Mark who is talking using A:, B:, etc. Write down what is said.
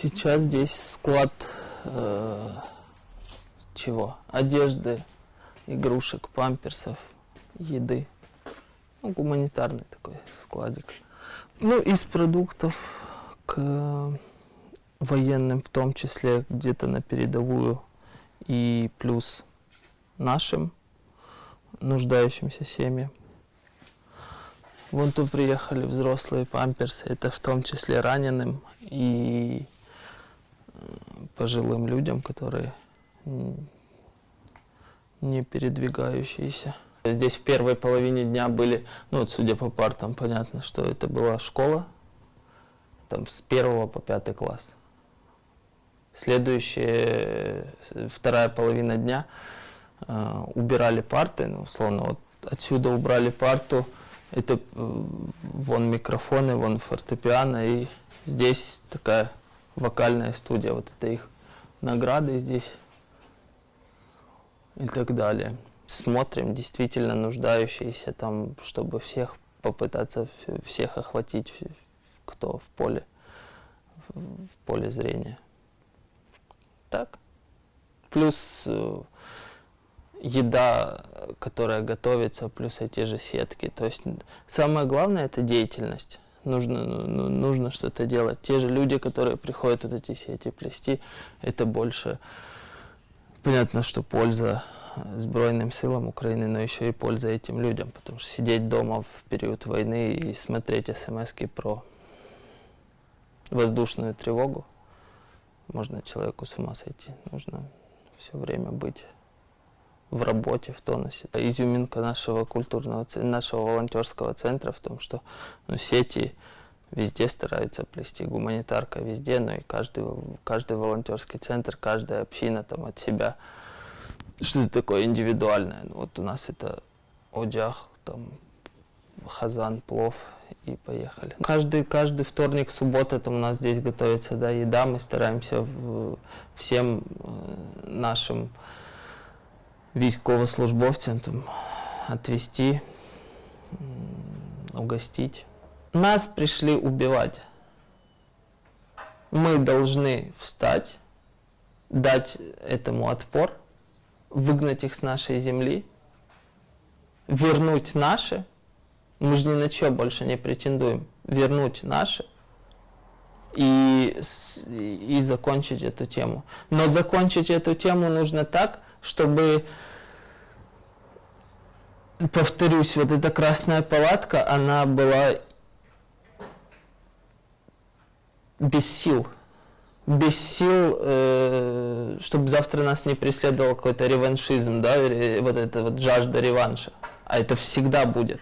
A: Сейчас здесь склад чего? Одежды, игрушек, памперсов, еды. Ну, гуманитарный такой складик. Ну, из продуктов к военным, в том числе где-то на передовую, и плюс нашим нуждающимся семьям. Вон тут приехали взрослые памперсы, это в том числе раненым и пожилым людям, которые не передвигающиеся. Здесь в первой половине дня были, ну вот судя по партам, понятно, что это была школа, там с 1 по 5 класс. Следующая, вторая половина дня убирали парты, ну, условно, вот отсюда убрали парту, это вон микрофоны, вон фортепиано, и здесь такая вокальная студия, вот это их награды здесь и так далее. Смотрим, действительно нуждающиеся там, чтобы всех попытаться, всех охватить, кто в поле зрения. Так. Плюс еда, которая готовится, плюс эти же сетки. То есть самое главное — это деятельность. Нужно что-то делать. Те же люди, которые приходят вот эти сети плести, это больше понятно, что польза Збройным силам Украины, но еще и польза этим людям, потому что сидеть дома в период войны и смотреть смски про воздушную тревогу, можно человеку с ума сойти. Нужно все время быть в работе, в тонусе. Изюминка нашего нашего волонтерского центра в том, что сети везде стараются плести, гуманитарка везде, но и каждый волонтерский центр, каждая община там от себя что-то такое индивидуальное. Вот у нас это оджах, там хазан, плов, и поехали. Каждый вторник, суббота там у нас здесь готовится, да, еда. Мы стараемся всем нашим військовослужбовцам там отвезти, угостить. Нас пришли убивать. Мы должны встать, дать этому отпор, выгнать их с нашей земли, вернуть наши. Мы же ни на что больше не претендуем. Вернуть наши и закончить эту тему. Но закончить эту тему нужно так, чтобы, повторюсь, вот эта красная палатка, она была без сил. Без сил, чтобы завтра нас не преследовал какой-то реваншизм, да, вот эта вот жажда реванша. А это всегда будет.